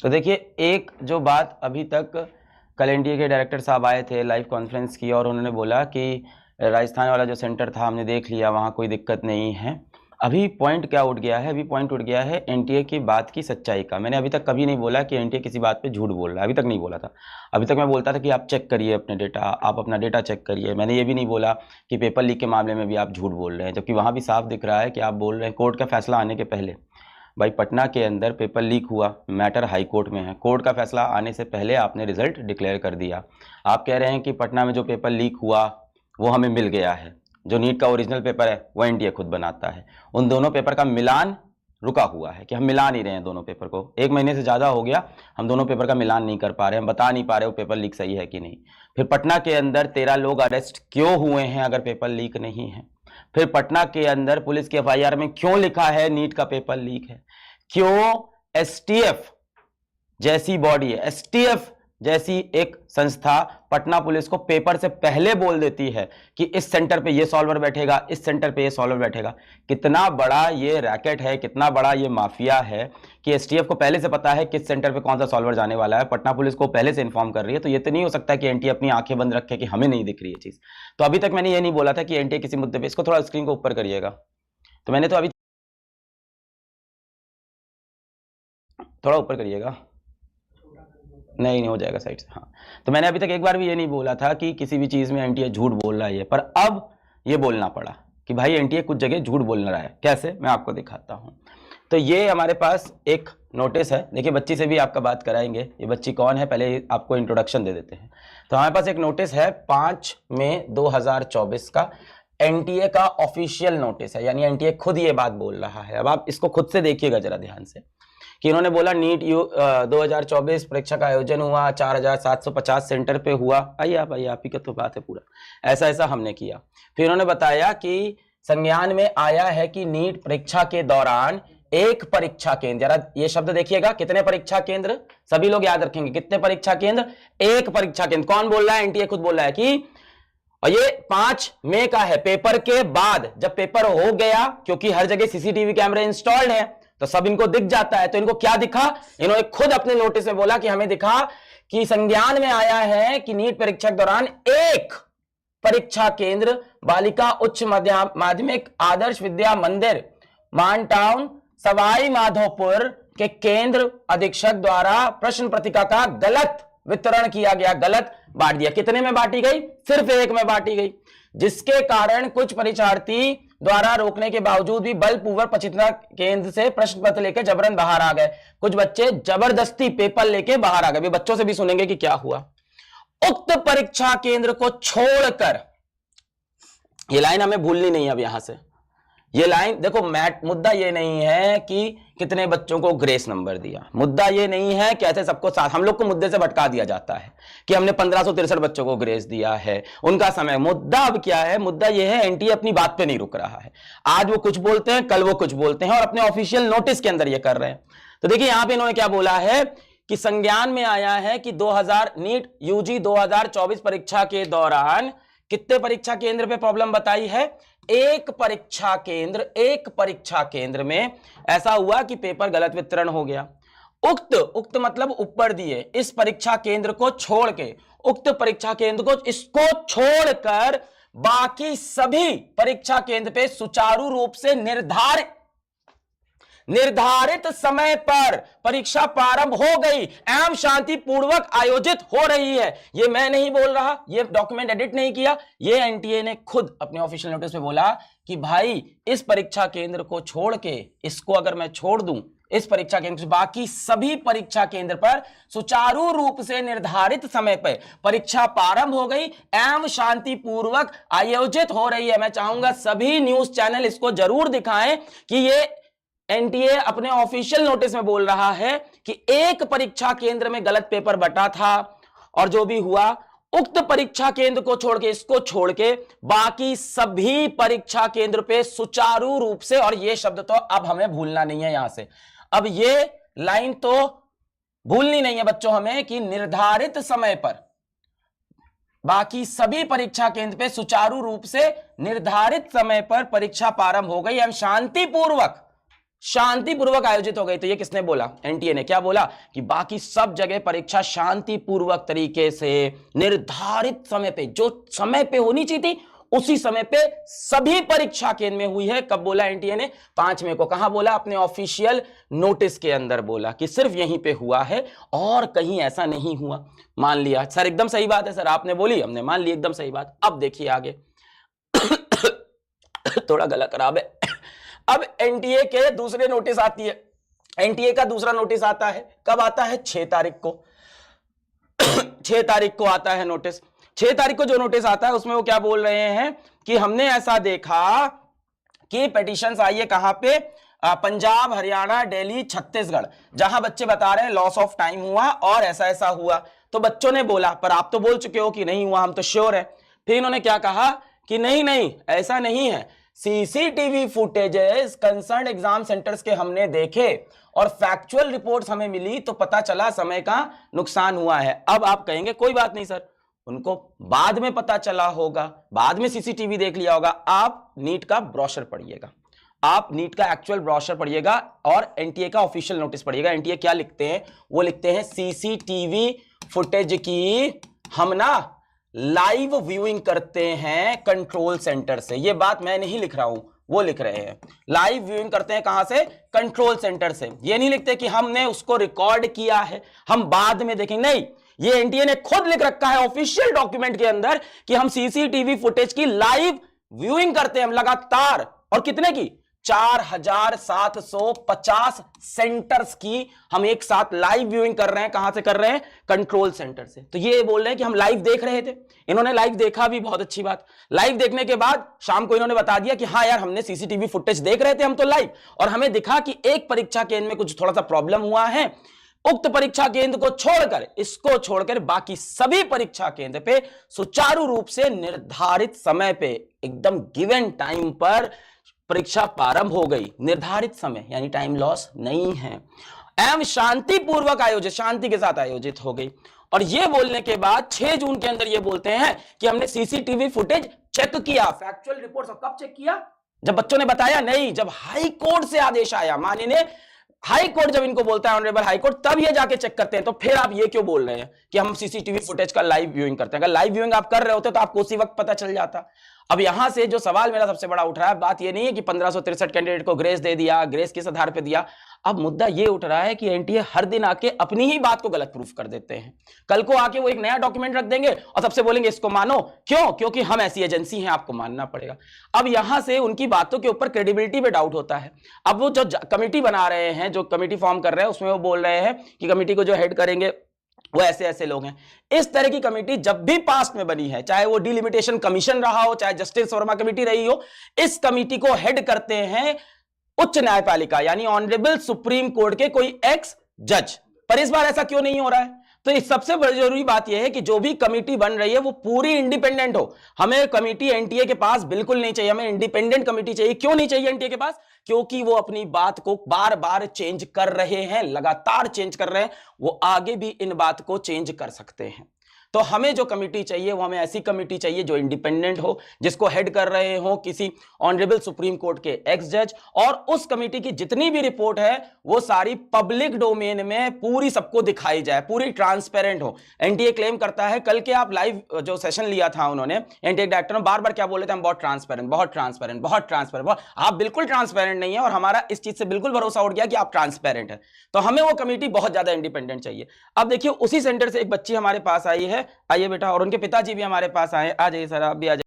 तो देखिए, एक जो बात अभी तक कल एनटीए के डायरेक्टर साहब आए थे, लाइव कॉन्फ्रेंस की, और उन्होंने बोला कि राजस्थान वाला जो सेंटर था हमने देख लिया, वहाँ कोई दिक्कत नहीं है। अभी पॉइंट क्या उठ गया है? अभी पॉइंट उठ गया है एनटीए की बात की सच्चाई का। मैंने अभी तक कभी नहीं बोला कि एनटीए किसी बात पे झूठ बोल रहा है, अभी तक नहीं बोला था। अभी तक मैं बोलता था कि आप चेक करिए अपने डेटा, आप अपना डेटा चेक करिए। मैंने ये भी नहीं बोला कि पेपर लीक के मामले में भी आप झूठ बोल रहे हैं, जबकि वहाँ भी साफ दिख रहा है कि आप बोल रहे हैं कोर्ट का फैसला आने के पहले। भाई, पटना के अंदर पेपर लीक हुआ, मैटर हाई कोर्ट में है, कोर्ट का फैसला आने से पहले आपने रिजल्ट डिक्लेयर कर दिया। आप कह रहे हैं कि पटना में जो पेपर लीक हुआ वो हमें मिल गया है, जो नीट का ओरिजिनल पेपर है वो एनटीए खुद बनाता है। उन दोनों पेपर का मिलान रुका हुआ है कि हम मिला नहीं रहे हैं दोनों पेपर को। 1 महीने से ज़्यादा हो गया, हम दोनों पेपर का मिलान नहीं कर पा रहे, हम बता नहीं पा रहे वो पेपर लीक सही है कि नहीं। फिर पटना के अंदर 13 लोग अरेस्ट क्यों हुए हैं अगर पेपर लीक नहीं है? फिर पटना के अंदर पुलिस के एफआईआर में क्यों लिखा है नीट का पेपर लीक है? क्यों एसटीएफ जैसी बॉडी है, एसटीएफ जैसी एक संस्था पटना पुलिस को पेपर से पहले बोल देती है कि इस सेंटर पे ये सॉल्वर बैठेगा, इस सेंटर पे ये सॉल्वर बैठेगा? कितना बड़ा ये रैकेट है, कितना बड़ा ये माफिया है कि एसटीएफ को पहले से पता है किस सेंटर पे कौन सा सॉल्वर जाने वाला है, पटना पुलिस को पहले से इन्फॉर्म कर रही है। तो ये तो नहीं हो सकता कि एनटीए अपनी आंखें बंद रखे कि हमें नहीं दिख रही है चीज। तो अभी तक मैंने ये नहीं बोला था कि एनटीए किसी मुद्दे पर, इसको थोड़ा स्क्रीन को ऊपर करिएगा, तो मैंने तो अभी थोड़ा ऊपर करिएगा, नहीं हो जाएगा साइड से। हाँ, तो मैंने अभी तक एक बार भी ये नहीं बोला था कि किसी भी चीज में एनटीए झूठ बोल रहा है, पर अब ये बोलना पड़ा कि भाई एनटीए कुछ जगह झूठ बोल रहा है। कैसे, मैं आपको दिखाता हूं। तो ये हमारे पास एक नोटिस है, देखिए बच्ची से भी आपका बात कराएंगे। ये बच्ची कौन है पहले आपको इंट्रोडक्शन दे देते हैं। तो हमारे पास एक नोटिस है 5 मई 2024 का, एनटीए का ऑफिशियल नोटिस है, यानी एनटीए खुद ये बात बोल रहा है। अब आप इसको खुद से देखिएगा जरा ध्यान से, कि इन्होंने बोला नीट 2024 परीक्षा का आयोजन हुआ, 4750 सेंटर पे हुआ। आइए आप ही का तो बात है पूरा, ऐसा ऐसा हमने किया। फिर इन्होंने बताया कि संज्ञान में आया है कि नीट परीक्षा के दौरान एक परीक्षा केंद्र, जरा ये शब्द देखिएगा, कितने परीक्षा केंद्र, सभी लोग याद रखेंगे, कितने परीक्षा केंद्र? एक परीक्षा केंद्र। कौन बोल रहा है? एनटीए खुद बोल रहा है कि, और ये 5 मई का है, पेपर के बाद, जब पेपर हो गया, क्योंकि हर जगह सीसीटीवी कैमरे इंस्टॉल्ड है तो सब इनको दिख जाता है। तो इनको क्या दिखा? इन्होंने खुद अपने नोटिस में बोला कि हमें दिखा कि संज्ञान में आया है कि नीट परीक्षा के दौरान एक परीक्षा केंद्र बालिका उच्च माध्यमिक आदर्श विद्या मंदिर मान टाउन सवाई माधोपुर के केंद्र अधीक्षक द्वारा प्रश्न पत्रिका का गलत वितरण किया गया, गलत बांट दिया। कितने में बांटी गई? सिर्फ एक में बांटी गई, जिसके कारण कुछ परीक्षार्थी द्वारा रोकने के बावजूद भी बलपूर्वक परीक्षा केंद्र से प्रश्न पत्र लेकर जबरन बाहर आ गए। कुछ बच्चे जबरदस्ती पेपर लेके बाहर आ गए। बच्चों से भी सुनेंगे कि क्या हुआ। उक्त परीक्षा केंद्र को छोड़कर, ये लाइन हमें भूलनी नहीं है अब यहां से, ये लाइन देखो, मुद्दा ये नहीं है कि कितने बच्चों को ग्रेस नंबर दिया, मुद्दा ये नहीं है कि ऐसे सबको साथ, हम लोग को मुद्दे से भटका दिया जाता है कि हमने 1563 बच्चों को ग्रेस दिया है, उनका समय। मुद्दा अब क्या है? मुद्दा ये है एनटीए अपनी बात पे नहीं रुक रहा है। आज वो कुछ बोलते हैं, कल वो कुछ बोलते हैं, और अपने ऑफिशियल नोटिस के अंदर ये कर रहे हैं। तो देखिए यहां पर इन्होंने क्या बोला है कि संज्ञान में आया है कि 2000 नीट यूजी 2024 परीक्षा के दौरान कितने परीक्षा केंद्र पे प्रॉब्लम बताई है? एक परीक्षा केंद्र में ऐसा हुआ कि पेपर गलत वितरण हो गया। उक्त मतलब ऊपर दिए, इस परीक्षा केंद्र को छोड़ के, उक्त परीक्षा केंद्र को, इसको छोड़कर बाकी सभी परीक्षा केंद्र पे सुचारू रूप से निर्धारित समय पर परीक्षा प्रारंभ हो गई एवं शांतिपूर्वक आयोजित हो रही है। ये मैं नहीं बोल रहा, ये डॉक्यूमेंट एडिट नहीं किया, ये एनटीए ने खुद अपने ऑफिशियल नोटिस में बोला कि भाई इस परीक्षा केंद्र को छोड़ के, इसको अगर मैं छोड़ दूं, इस परीक्षा केंद्र से बाकी सभी परीक्षा केंद्र पर सुचारू रूप से निर्धारित समय पर परीक्षा प्रारंभ हो गई एवं शांतिपूर्वक आयोजित हो रही है। मैं चाहूंगा सभी न्यूज चैनल इसको जरूर दिखाएं कि ये एनटीए अपने ऑफिशियल नोटिस में बोल रहा है कि एक परीक्षा केंद्र में गलत पेपर बटा था, और जो भी हुआ उक्त परीक्षा केंद्र को छोड़ के, इसको छोड़ के बाकी सभी परीक्षा केंद्र पे सुचारू रूप से, और ये शब्द तो अब हमें भूलना नहीं है यहां से, अब ये लाइन तो भूलनी नहीं है बच्चों हमें, कि निर्धारित समय पर बाकी सभी परीक्षा केंद्र पे सुचारू रूप से निर्धारित समय पर परीक्षा प्रारंभ हो गई एवं शांतिपूर्वक आयोजित हो गई। तो ये किसने बोला? एनटीए ने। क्या बोला? कि बाकी सब जगह परीक्षा शांतिपूर्वक तरीके से निर्धारित समय पे, जो समय पे होनी चाहिए थी उसी समय पे सभी परीक्षा केंद्र में हुई है। कब बोला एनटीए ने? 5 मई को। कहां बोला? अपने ऑफिशियल नोटिस के अंदर बोला कि सिर्फ यहीं पे हुआ है और कहीं ऐसा नहीं हुआ। मान लिया सर, एकदम सही बात है सर, आपने बोली हमने मान ली, एकदम सही बात। अब देखिए आगे थोड़ा गला खराब है। अब एनटीए के दूसरे नोटिस आती है। एनटीए का दूसरा नोटिस आता है, कब आता है? 6 तारीख को। 6 तारीख को आता है नोटिस। 6 तारीख को जो नोटिस आता है उसमें वो क्या बोल रहे हैं कि हमने ऐसा देखा कि पिटीशंस आई है कहां पे? पंजाब, हरियाणा, दिल्ली, छत्तीसगढ़, जहां बच्चे बता रहे हैं लॉस ऑफ टाइम हुआ और ऐसा ऐसा हुआ। तो बच्चों ने बोला पर आप तो बोल चुके हो कि नहीं हुआ, हम तो श्योर है। फिर इन्होंने क्या कहा कि नहीं नहीं ऐसा नहीं है, CCTV footages concern exam centres के हमने देखे और फैक्चुअल रिपोर्ट्स हमें मिली तो पता चला समय का नुकसान हुआ है। अब आप कहेंगे कोई बात नहीं सर, उनको बाद में पता चला होगा, बाद में सीसीटीवी देख लिया होगा। आप नीट का ब्रोशर पढ़िएगा, आप नीट का एक्चुअल ब्रोशर पढ़िएगा और एनटीए का ऑफिशियल नोटिस पढ़िएगा। एनटीए क्या लिखते हैं? वो लिखते हैं सीसीटीवी फुटेज की हम ना लाइव व्यूइंग करते हैं कंट्रोल सेंटर से। ये बात मैं नहीं लिख रहा हूं, वो लिख रहे हैं। लाइव व्यूइंग करते हैं कहां से? कंट्रोल सेंटर से। ये नहीं लिखते कि हमने उसको रिकॉर्ड किया है, हम बाद में देखेंगे। नहीं, ये एनटीए ने खुद लिख रखा है ऑफिशियल डॉक्यूमेंट के अंदर कि हम सीसीटीवी फुटेज की लाइव व्यूइंग करते हैं, हम लगातार। और कितने की? 4750 सेंटर्स की हम एक साथ लाइव व्यूइंग कर रहे हैं। कहां से कर रहे हैं? कंट्रोल सेंटर से। तो ये बोल रहे हैं कि हम लाइव देख रहे थे। इन्होंने लाइव देखा भी, बहुत अच्छी बात। लाइव देखने के बाद शाम को इन्होंने बता दिया कि हाँ यार हमने सीसीटीवी फुटेज देख रहे थे हम तो लाइव, और हमें दिखा कि एक परीक्षा केंद्र में कुछ थोड़ा सा प्रॉब्लम हुआ है। उक्त परीक्षा केंद्र को छोड़कर, इसको छोड़कर बाकी सभी परीक्षा केंद्र पे सुचारू रूप से निर्धारित समय पे एकदम गिवन टाइम पर परीक्षा प्रारंभ हो गई। निर्धारित समय यानी टाइम लॉस नहीं है, एवं शांतिपूर्वक आयोजित, शांति के साथ आयोजित हो गई। और यह बोलने के बाद 6 जून के अंदर यह बोलते हैं कि हमने सीसीटीवी फुटेज चेक किया। फैक्चुअल रिपोर्ट कब चेक किया? जब बच्चों ने बताया? नहीं, जब हाई कोर्ट से आदेश आया। माननीय हाई कोर्ट जब इनको बोलता है ऑनरेबल हाई कोर्ट, तब ये जाके चेक करते हैं। तो फिर आप ये क्यों बोल रहे हैं कि हम सीसीटीवी फुटेज का लाइव व्यूइंग करते हैं? अगर लाइव व्यूइंग आप कर रहे होते तो आपको उसी वक्त पता चल जाता। अब यहां से जो सवाल मेरा सबसे बड़ा उठ रहा है, बात ये नहीं है कि 1563 कैंडिडेट को ग्रेस दे दिया, ग्रेस किस आधार पे दिया। अब मुद्दा ये उठ रहा है कि एनटीए हर दिन आके अपनी ही बात को गलत प्रूफ कर देते हैं। कल को आके वो एक नया डॉक्यूमेंट रख देंगे और सबसे बोलेंगे इसको मानो। क्यों? क्योंकि हम ऐसी एजेंसी हैं, आपको मानना पड़ेगा। अब यहां से उनकी बातों के ऊपर क्रेडिबिलिटी पे डाउट होता है। अब वो जो कमेटी बना रहे हैं, जो कमेटी फॉर्म कर रहे हैं, उसमें वो बोल रहे हैं कि कमेटी को जो हेड करेंगे वो ऐसे ऐसे लोग हैं। इस तरह की कमेटी जब भी पास्ट में बनी है, चाहे वो डिलिमिटेशन कमीशन रहा हो, चाहे जस्टिस वर्मा कमेटी रही हो, इस कमेटी को हेड करते हैं उच्च न्यायपालिका यानी ऑनरेबल सुप्रीम कोर्ट के कोई एक्स जज। पर इस बार ऐसा क्यों नहीं हो रहा है? तो इस सबसे बड़ी जरूरी बात यह है कि जो भी कमेटी बन रही है वो पूरी इंडिपेंडेंट हो। हमें कमेटी एनटीए के पास बिल्कुल नहीं चाहिए, हमें इंडिपेंडेंट कमेटी चाहिए। क्यों नहीं चाहिए एनटीए के पास? क्योंकि वो अपनी बात को बार बार चेंज कर रहे हैं, लगातार चेंज कर रहे हैं। वो आगे भी इन बात को चेंज कर सकते हैं। तो हमें जो कमेटी चाहिए वो हमें ऐसी कमेटी चाहिए जो इंडिपेंडेंट हो, जिसको हेड कर रहे हो किसी ऑनरेबल सुप्रीम कोर्ट के एक्स जज, और उस कमेटी की जितनी भी रिपोर्ट है वो सारी पब्लिक डोमेन में पूरी सबको दिखाई जाए, पूरी ट्रांसपेरेंट हो। एनटीए क्लेम करता है, कल के आप लाइव जो सेशन लिया था उन्होंने, एनटीए डायरेक्टर बार बार क्या बोले थे? हम बहुत ट्रांसपेरेंट, बहुत ट्रांसपेरेंट, बहुत ट्रांसपेरेंट। आप बिल्कुल ट्रांसपेरेंट नहीं है और हमारा इस चीज से बिल्कुल भरोसा उठ गया कि आप ट्रांसपेरेंट है। तो हमें वो कमेटी बहुत ज्यादा इंडिपेंडेंट चाहिए। अब देखिए उसी सेंटर से एक बच्ची हमारे पास आई है, आइए बेटा, और उनके पिताजी भी हमारे पास आए। आ जाइए सर, आप भी आ जाइए।